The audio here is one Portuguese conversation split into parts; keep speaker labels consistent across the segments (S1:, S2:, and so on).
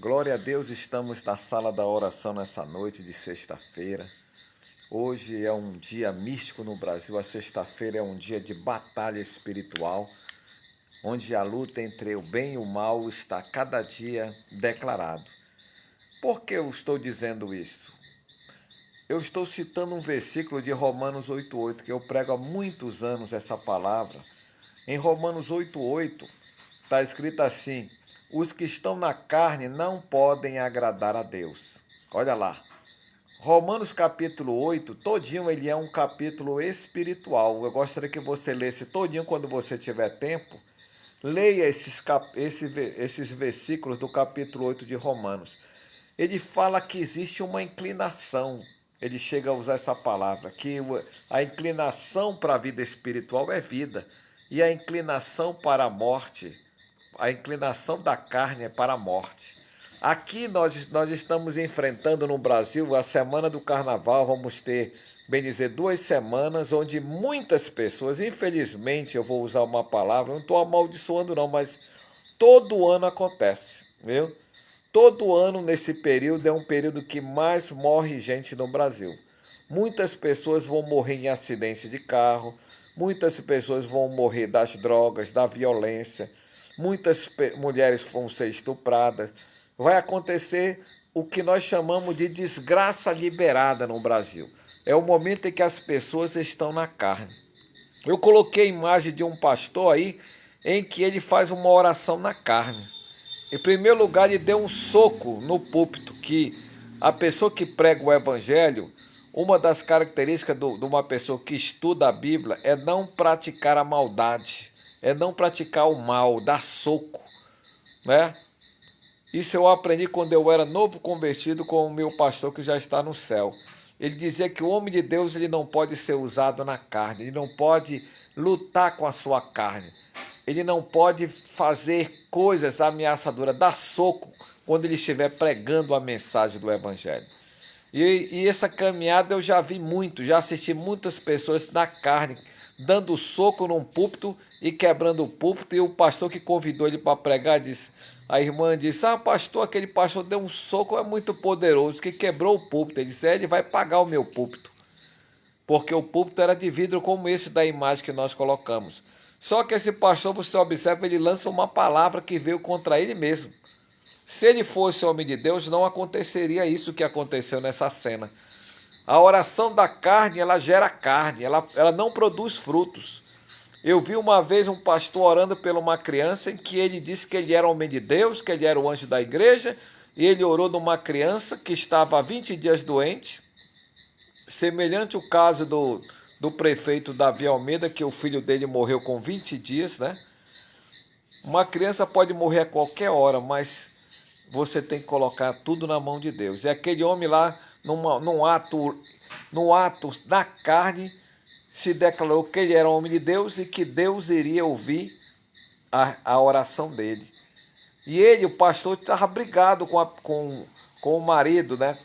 S1: Glória a Deus, estamos na sala da oração nessa noite de sexta-feira. Hoje é um dia místico no Brasil. A sexta-feira é um dia de batalha espiritual, onde a luta entre o bem e o mal está cada dia declarado. Por que eu estou dizendo isso? Eu estou citando um versículo de Romanos 8,8, que eu prego há muitos anos essa palavra. Em Romanos 8,8 está escrito assim: os que estão na carne não podem agradar a Deus. Olha lá. Romanos capítulo 8, todinho ele é um capítulo espiritual. Eu gostaria que você lesse todinho quando você tiver tempo. Leia esses versículos do capítulo 8 de Romanos. Ele fala que existe uma inclinação. Ele chega a usar essa palavra, que a inclinação para a vida espiritual é vida. E a inclinação para a morte, a inclinação da carne é para a morte. Aqui nós estamos enfrentando no Brasil a semana do carnaval. Vamos ter, bem dizer, 2 semanas onde muitas pessoas, infelizmente, eu vou usar uma palavra, não estou amaldiçoando não, mas todo ano acontece, viu? Todo ano nesse período é um período que mais morre gente no Brasil. Muitas pessoas vão morrer em acidentes de carro, muitas pessoas vão morrer das drogas, da violência, muitas mulheres vão ser estupradas. Vai acontecer o que nós chamamos de desgraça liberada no Brasil. É o momento em que as pessoas estão na carne. Eu coloquei a imagem de um pastor aí em que ele faz uma oração na carne. Em primeiro lugar, ele deu um soco no púlpito, que a pessoa que prega o evangelho, uma das características de uma pessoa que estuda a Bíblia é não praticar a maldade, é não praticar o mal, dar soco, né? Isso eu aprendi quando eu era novo convertido com o meu pastor que já está no céu. Ele dizia que o homem de Deus ele não pode ser usado na carne, ele não pode lutar com a sua carne. Ele não pode fazer coisas ameaçadoras, dar soco quando ele estiver pregando a mensagem do Evangelho. E essa caminhada eu já vi muito, já assisti muitas pessoas na carne, dando soco num púlpito e quebrando o púlpito. E o pastor que convidou ele para pregar, disse, a irmã disse, pastor, aquele pastor deu um soco, é muito poderoso, que quebrou o púlpito. Ele disse, ele vai pagar o meu púlpito. Porque o púlpito era de vidro como esse da imagem que nós colocamos. Só que esse pastor, você observa, ele lança uma palavra que veio contra ele mesmo. Se ele fosse homem de Deus, não aconteceria isso que aconteceu nessa cena. A oração da carne, ela gera carne, ela não produz frutos. Eu vi uma vez um pastor orando por uma criança em que ele disse que ele era homem de Deus, que ele era o anjo da igreja, e ele orou numa criança que estava há 20 dias doente, semelhante ao caso do prefeito Davi Almeida, que o filho dele morreu com 20 dias, né? Uma criança pode morrer a qualquer hora, mas você tem que colocar tudo na mão de Deus. E aquele homem lá, num ato da carne, se declarou que ele era homem de Deus e que Deus iria ouvir a oração dele. E ele, o pastor, estava brigado com o marido, né,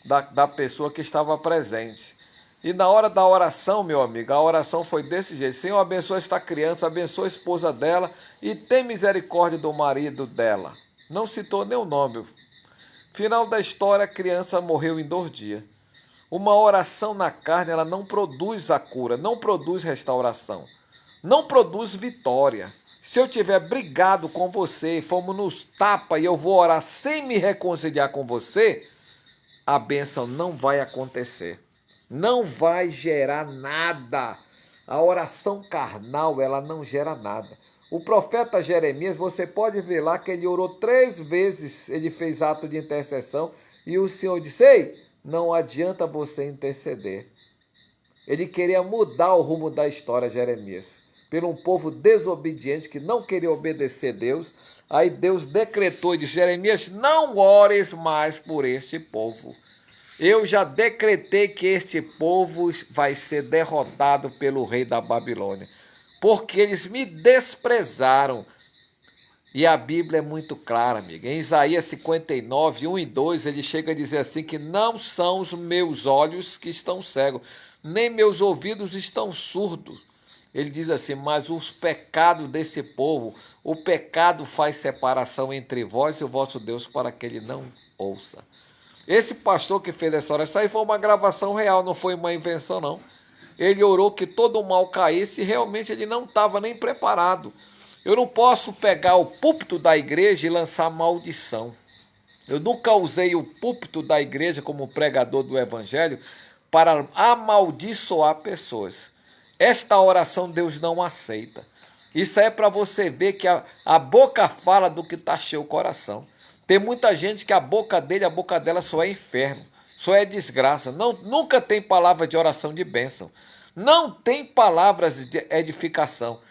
S1: da pessoa que estava presente. E na hora da oração, meu amigo, a oração foi desse jeito: Senhor, abençoa esta criança, abençoa a esposa dela e tem misericórdia do marido dela. Não citou nem o nome. Final da história, a criança morreu em 2 dias. Uma oração na carne, ela não produz a cura, não produz restauração, não produz vitória. Se eu tiver brigado com você, fomos nos tapa e eu vou orar sem me reconciliar com você, a bênção não vai acontecer. Não vai gerar nada. A oração carnal, ela não gera nada. O profeta Jeremias, você pode ver lá que ele orou 3 vezes, ele fez ato de intercessão e o Senhor disse, ei, não adianta você interceder. Ele queria mudar o rumo da história, Jeremias, por um povo desobediente que não queria obedecer a Deus. Aí Deus decretou e disse, Jeremias, não ores mais por este povo. Eu já decretei que este povo vai ser derrotado pelo rei da Babilônia, porque eles me desprezaram. E a Bíblia é muito clara, amiga. Em Isaías 59, 1 e 2, ele chega a dizer assim que não são os meus olhos que estão cegos, nem meus ouvidos estão surdos. Ele diz assim: mas os pecados desse povo, o pecado faz separação entre vós e o vosso Deus para que ele não ouça. Esse pastor que fez essa oração, aí foi uma gravação real, não foi uma invenção não. Ele orou que todo o mal caísse e realmente ele não estava nem preparado. Eu não posso pegar o púlpito da igreja e lançar maldição. Eu nunca usei o púlpito da igreja como pregador do evangelho para amaldiçoar pessoas. Esta oração Deus não aceita. Isso é para você ver que a boca fala do que está cheio o coração. Tem muita gente que a boca dele, a boca dela só é inferno, só é desgraça. Não, nunca tem palavra de oração de bênção. Não tem palavras de edificação.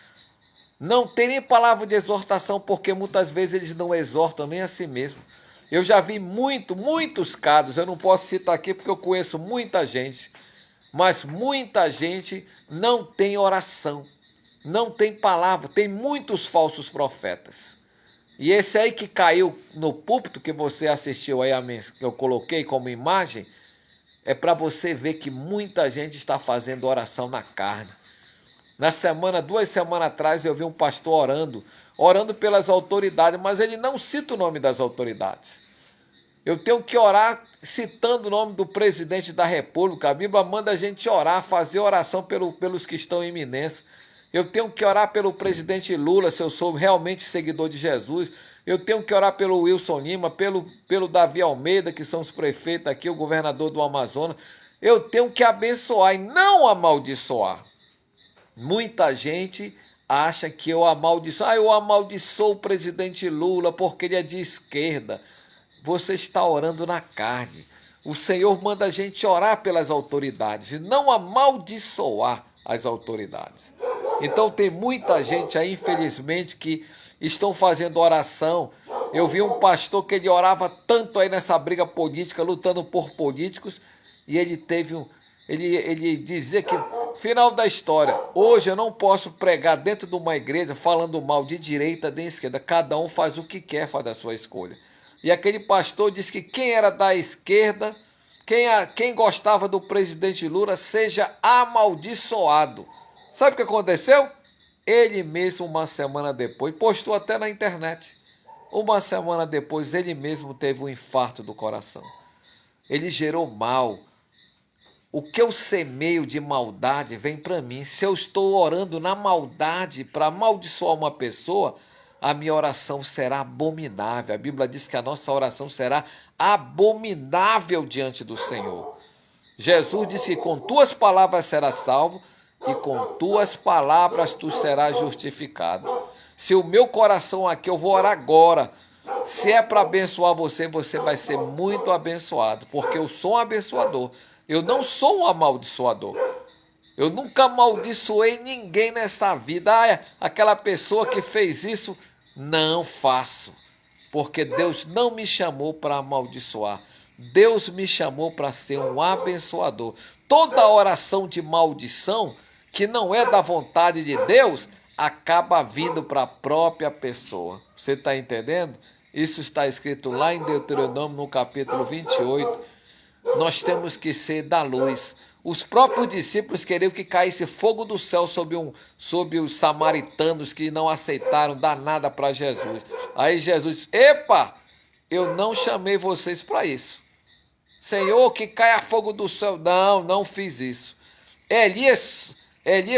S1: Não tem nem palavra de exortação, porque muitas vezes eles não exortam nem a si mesmo. Eu já vi muitos casos, eu não posso citar aqui porque eu conheço muita gente, mas muita gente não tem oração, não tem palavra, tem muitos falsos profetas. E esse aí que caiu no púlpito que você assistiu aí, que eu coloquei como imagem, é para você ver que muita gente está fazendo oração na carne. Na semana, 2 semanas atrás, eu vi um pastor orando pelas autoridades, mas ele não cita o nome das autoridades. Eu tenho que orar citando o nome do presidente da República. A Bíblia manda a gente orar, fazer oração pelos que estão em iminência. Eu tenho que orar pelo presidente Lula, se eu sou realmente seguidor de Jesus. Eu tenho que orar pelo Wilson Lima, pelo Davi Almeida, que são os prefeitos aqui, o governador do Amazonas. Eu tenho que abençoar e não amaldiçoar. Muita gente acha que eu amaldiçoo. Eu amaldiçoo o presidente Lula porque ele é de esquerda. Você está orando na carne. O Senhor manda a gente orar pelas autoridades e não amaldiçoar as autoridades. Então tem muita gente aí, infelizmente, que estão fazendo oração. Eu vi um pastor que ele orava tanto aí nessa briga política, lutando por políticos, e ele teve ele dizia que, final da história, hoje eu não posso pregar dentro de uma igreja falando mal de direita nem esquerda. Cada um faz o que quer, faz a sua escolha. E aquele pastor disse que quem era da esquerda, quem gostava do presidente Lula, seja amaldiçoado. Sabe o que aconteceu? Ele mesmo, uma semana depois, postou até na internet. Uma semana depois, ele mesmo teve um infarto do coração. Ele gerou mal. O que eu semeio de maldade vem para mim. Se eu estou orando na maldade para amaldiçoar uma pessoa, a minha oração será abominável. A Bíblia diz que a nossa oração será abominável diante do Senhor. Jesus disse que com tuas palavras serás salvo e com tuas palavras tu serás justificado. Se o meu coração aqui, eu vou orar agora, se é para abençoar você, você vai ser muito abençoado, porque eu sou um abençoador. Eu não sou um amaldiçoador. Eu nunca amaldiçoei ninguém nessa vida. Aquela pessoa que fez isso, não faço. Porque Deus não me chamou para amaldiçoar. Deus me chamou para ser um abençoador. Toda oração de maldição, que não é da vontade de Deus, acaba vindo para a própria pessoa. Você está entendendo? Isso está escrito lá em Deuteronômio, no capítulo 28. Nós temos que ser da luz. Os próprios discípulos queriam que caísse fogo do céu sobre os samaritanos que não aceitaram dar nada para Jesus. Aí Jesus disse: epa, eu não chamei vocês para isso. Senhor, que caia fogo do céu. Não fiz isso. Elias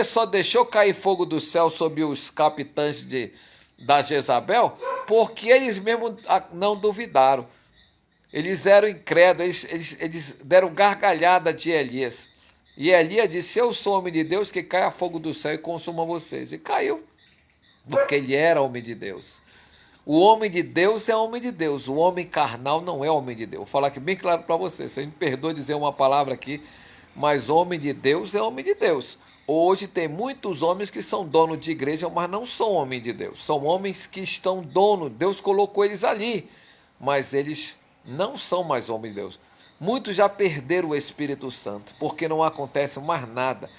S1: só deixou cair fogo do céu sobre os capitães da Jezabel porque eles mesmos não duvidaram. Eles eram incrédulos, eles deram gargalhada de Elias. E Elias disse: eu sou homem de Deus, que caia fogo do céu e consuma vocês. E caiu, porque ele era homem de Deus. O homem de Deus é homem de Deus, o homem carnal não é homem de Deus. Vou falar aqui bem claro para você, você me perdoe dizer uma palavra aqui, mas homem de Deus é homem de Deus. Hoje tem muitos homens que são donos de igreja, mas não são homens de Deus. São homens que estão donos, Deus colocou eles ali, mas eles não são mais homens de Deus. Muitos já perderam o Espírito Santo, porque não acontece mais nada.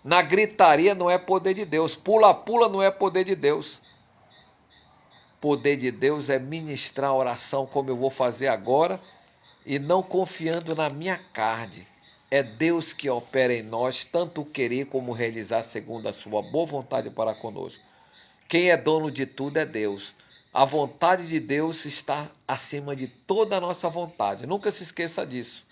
S1: Na gritaria não é poder de Deus, pula-pula não é poder de Deus. Poder de Deus é ministrar a oração como eu vou fazer agora, e não confiando na minha carne. É Deus que opera em nós, tanto o querer como o realizar segundo a sua boa vontade para conosco. Quem é dono de tudo é Deus. A vontade de Deus está acima de toda a nossa vontade. Nunca se esqueça disso.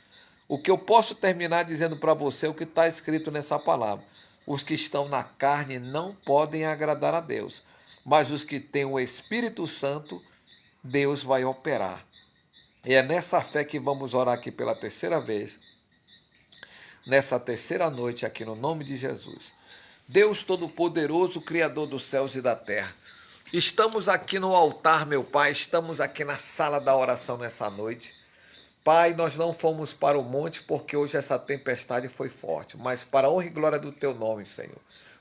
S1: O que eu posso terminar dizendo para você é o que está escrito nessa palavra. Os que estão na carne não podem agradar a Deus, mas os que têm o Espírito Santo, Deus vai operar. E é nessa fé que vamos orar aqui pela terceira vez, nessa terceira noite aqui no nome de Jesus. Deus Todo-Poderoso, Criador dos céus e da terra. Estamos aqui no altar, meu Pai, estamos aqui na sala da oração nessa noite. Pai, nós não fomos para o monte porque hoje essa tempestade foi forte, mas para a honra e glória do Teu nome, Senhor.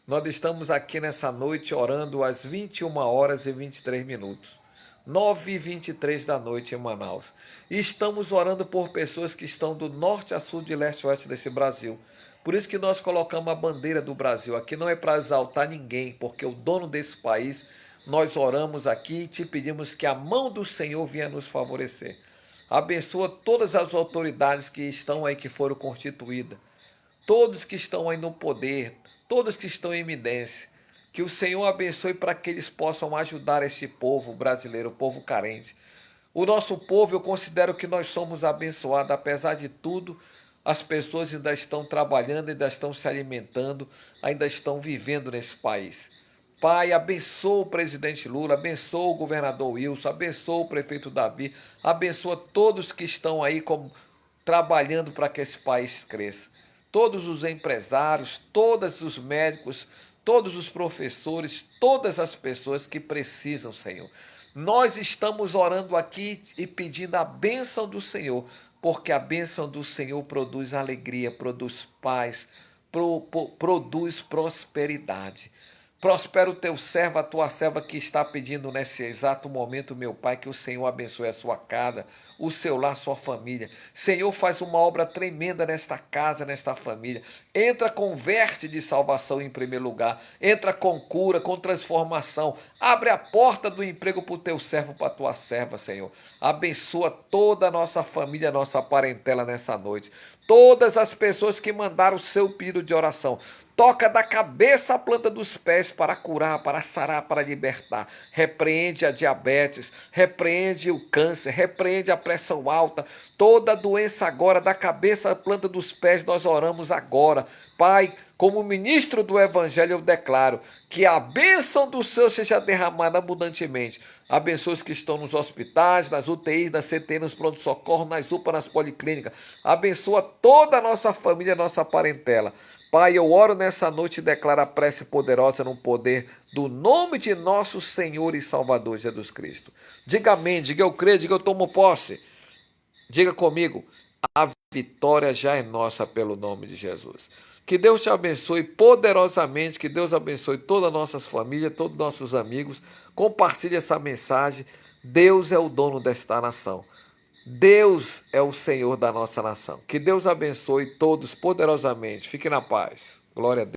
S1: Nós estamos aqui nessa noite orando às 21 horas e 23 minutos. 9h23 da noite em Manaus. E estamos orando por pessoas que estão do norte a sul, de leste a oeste desse Brasil. Por isso que nós colocamos a bandeira do Brasil. Aqui não é para exaltar ninguém, porque o dono desse país, nós oramos aqui e te pedimos que a mão do Senhor venha nos favorecer. Abençoa todas as autoridades que estão aí, que foram constituídas. Todos que estão aí no poder, todos que estão em eminência. Que o Senhor abençoe para que eles possam ajudar este povo brasileiro, o povo carente. O nosso povo, eu considero que nós somos abençoados, apesar de tudo, as pessoas ainda estão trabalhando, ainda estão se alimentando, ainda estão vivendo nesse país. Pai, abençoa o presidente Lula, abençoa o governador Wilson, abençoa o prefeito Davi, abençoa todos que estão aí trabalhando para que esse país cresça. Todos os empresários, todos os médicos, todos os professores, todas as pessoas que precisam, Senhor. Nós estamos orando aqui e pedindo a bênção do Senhor, porque a bênção do Senhor produz alegria, produz paz, produz prosperidade. Prospera o teu servo, a tua serva que está pedindo nesse exato momento, meu Pai, que o Senhor abençoe a sua casa, o seu lar, sua família. Senhor, faz uma obra tremenda nesta casa, nesta família. Entra com verte de salvação em primeiro lugar. Entra com cura, com transformação. Abre a porta do emprego para o teu servo, para a tua serva, Senhor. Abençoa toda a nossa família, a nossa parentela nessa noite. Todas as pessoas que mandaram o seu pedido de oração. Toca da cabeça à planta dos pés para curar, para sarar, para libertar. Repreende a diabetes, repreende o câncer, repreende a pressão alta. Toda doença agora, da cabeça à planta dos pés, nós oramos agora. Pai, como ministro do Evangelho, eu declaro que a bênção do Senhor seja derramada abundantemente. Abençoe os que estão nos hospitais, nas UTIs, nas CTI, nos pronto-socorro, nas UPA, nas policlínicas. Abençoa toda a nossa família, nossa parentela. Pai, eu oro nessa noite e declaro a prece poderosa no poder do nome de nosso Senhor e Salvador Jesus Cristo. Diga amém, diga eu creio, diga eu tomo posse. Diga comigo, a vitória já é nossa pelo nome de Jesus. Que Deus te abençoe poderosamente, que Deus abençoe todas as nossas famílias, todos os nossos amigos. Compartilhe essa mensagem. Deus é o dono desta nação. Deus é o Senhor da nossa nação. Que Deus abençoe todos poderosamente. Fique na paz. Glória a Deus.